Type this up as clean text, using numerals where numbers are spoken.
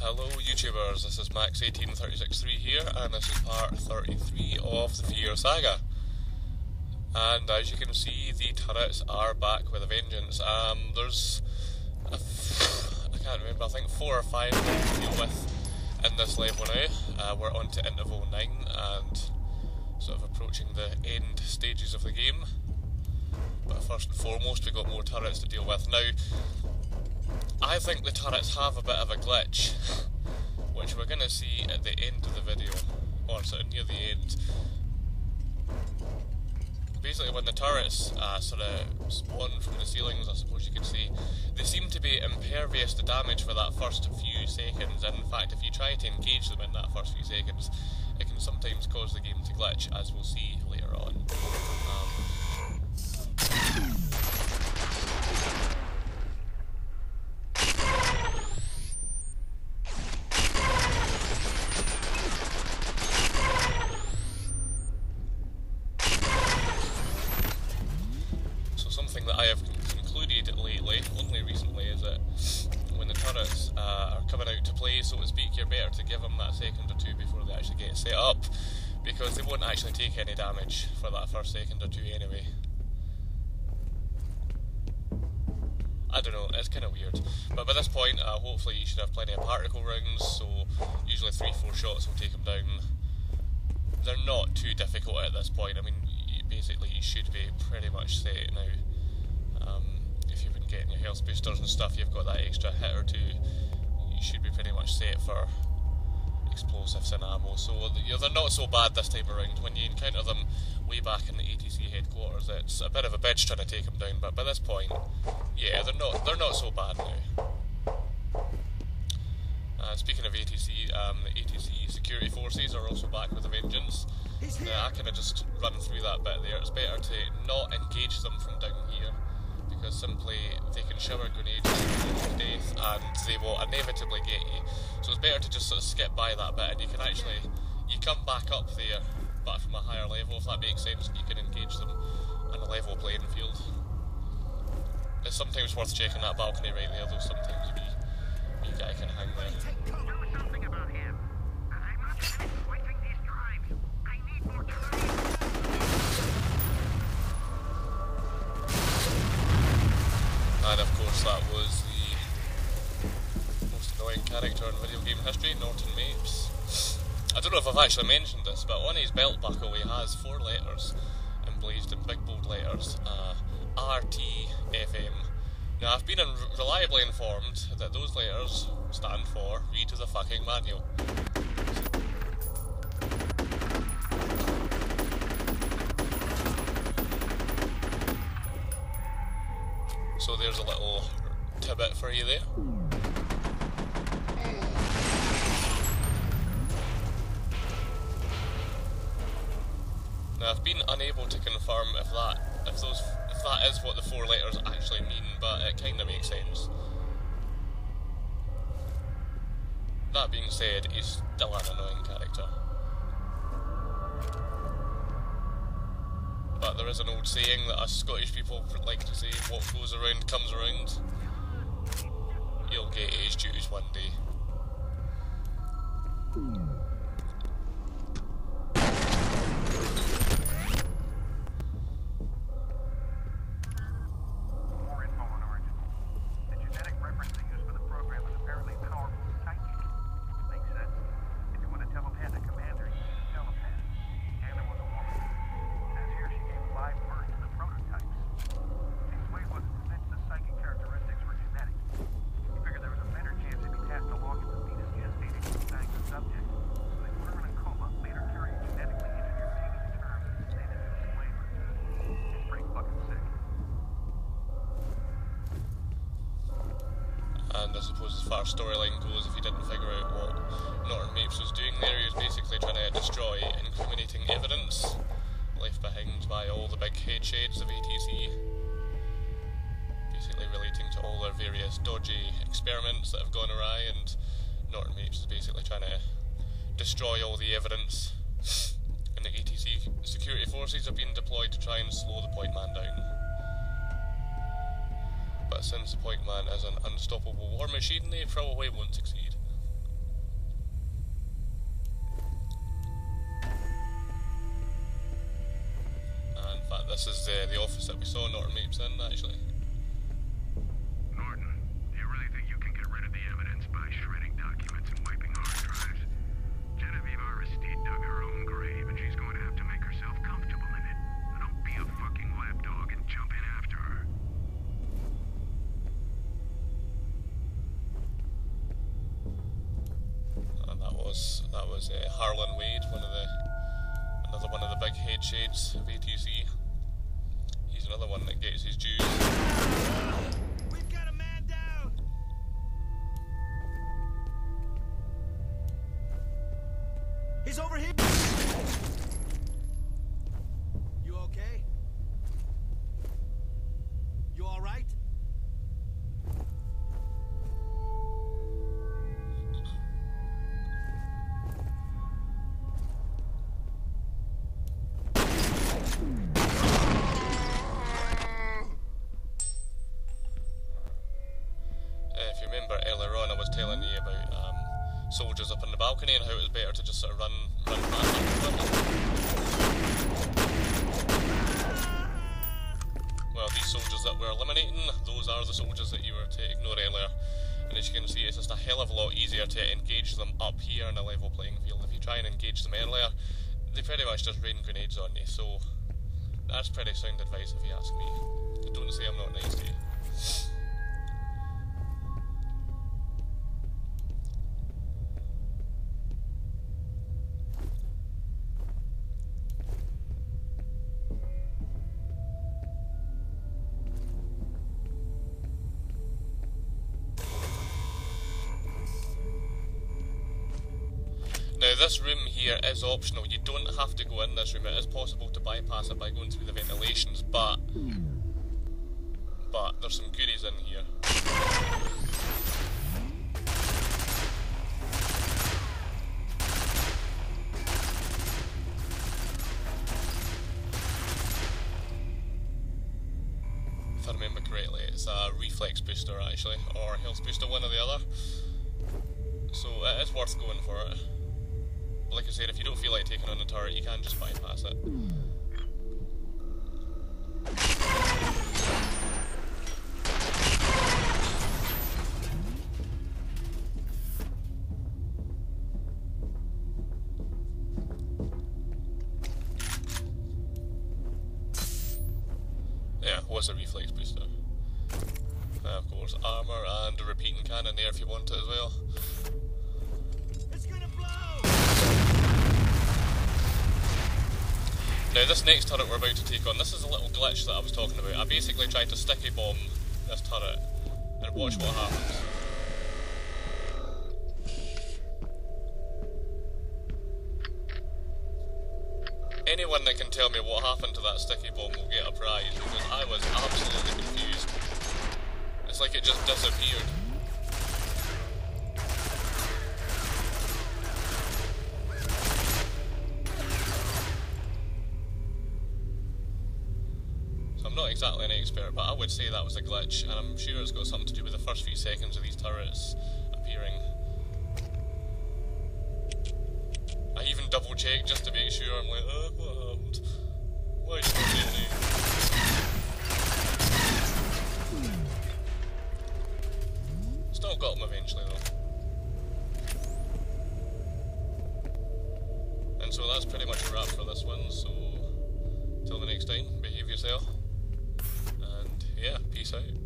Hello YouTubers, this is Max18363 here, and this is part 33 of the F.E.A.R saga. And as you can see, the turrets are back with a vengeance. There's, I can't remember, I think 4 or 5 to deal with in this level now. We're on to interval 9 and sort of approaching the end stages of the game. But first and foremost, we've got more turrets to deal with. Now, I think the turrets have a bit of a glitch, which we're going to see at the end of the video, or sort of near the end. Basically, when the turrets sort of spawn from the ceilings, I suppose you could say, they seem to be impervious to damage for that first few seconds, and in fact, if you try to engage them in that first few seconds, it can sometimes cause the game to glitch, as we'll see later on. Something that I have concluded lately, only recently, is that when the turrets are coming out to play, so to speak, you're better to give them that second or two before they actually get set up, because they won't actually take any damage for that first second or two anyway. I don't know, it's kind of weird. But by this point, hopefully you should have plenty of particle rounds, so usually 3-4 shots will take them down. They're not too difficult at this point. I mean, basically you should be pretty much set now. If you've been getting your health boosters and stuff, you've got that extra hit or two, you should be pretty much set for explosives and ammo. So they're not so bad this time around. When you encounter them way back in the ATC headquarters, it's a bit of a bitch trying to take them down, but by this point, yeah, they're not so bad now. Speaking of ATC, the ATC security forces are also back with a vengeance. I kind of just run through that bit there. It's better to not engage them from down here, because simply they can shower grenades to death and they will inevitably get you. So it's better to just sort of skip by that bit, and you can actually, you come back up there, but from a higher level, if that makes sense, and you can engage them in a level playing field. It's sometimes worth checking that balcony right there, though sometimes you guy can hang there. Do something about him. I'm not finished switching these drives. I need more time. And of course that was the most annoying character in video game history, Norton Mapes. I don't know if I've actually mentioned this, but on his belt buckle he has 4 letters emblazoned in big bold letters. RTFM. Now, I've been reliably informed that those letters stand for read the fucking manual. So there's a little tidbit for you there. Now, I've been unable to confirm if that is what the 4 letters actually mean, but it kind of makes sense. That being said, he's still an annoying character. But there is an old saying that us Scottish people like to say, what goes around comes around. You'll get age duties one day. And I suppose as far as storyline goes, if you didn't figure out what Norton Mapes was doing there, he was basically trying to destroy incriminating evidence left behind by all the big head sheds of ATC, basically relating to all their various dodgy experiments that have gone awry, and Norton Mapes is basically trying to destroy all the evidence, and the ATC security forces have been deployed to try and slow the Point Man down. But since the Point Man is an unstoppable war machine, they probably won't succeed. that we saw Norton Mapes in, actually. Norton, do you really think you can get rid of the evidence by shredding documents and wiping hard drives? F.E.A.R dug her own grave, and she's going to have to make herself comfortable in it. Don't be a fucking lapdog and jump in after her. And that was Harlan Wade, another one of the big head shades of ATC. He's another one that gets his dues. We've got a man down. He's over here. You okay? You all right? If you remember earlier on, I was telling you about soldiers up on the balcony and how it was better to just sort of run past them. Well, these soldiers that we're eliminating, those are the soldiers that you were to ignore earlier. And as you can see, it's just a hell of a lot easier to engage them up here in a level playing field. If you try and engage them earlier, they pretty much just rain grenades on you. So that's pretty sound advice if you ask me. Don't say I'm not nice to you. Now this room here is optional, you don't have to go in this room, it is possible to bypass it by going through the ventilations, but there's some goodies in here. If I remember correctly, it's a reflex booster actually, or health booster, one or the other. So it is worth going for it. But like I said, if you don't feel like taking on the turret, you can just bypass it. Yeah, what's a reflex booster? Of course, armour and a repeating cannon there if you want it as well. It's gonna blow. Now this next turret we're about to take on, this is a little glitch that I was talking about. I basically tried to sticky bomb this turret and watch what happens. Anyone that can tell me what happened to that sticky bomb will get a prize, because I was absolutely confused. It's like it just disappeared. So I'm not exactly an expert, but I would say that was a glitch, and I'm sure it's got something to do with the first few seconds of these turrets appearing. I even double checked just to make sure. I'm like, what happened? Why did you get me? Still got him eventually though. And so that's pretty much a wrap for this one, so till the next time, behave yourself, and yeah, peace out.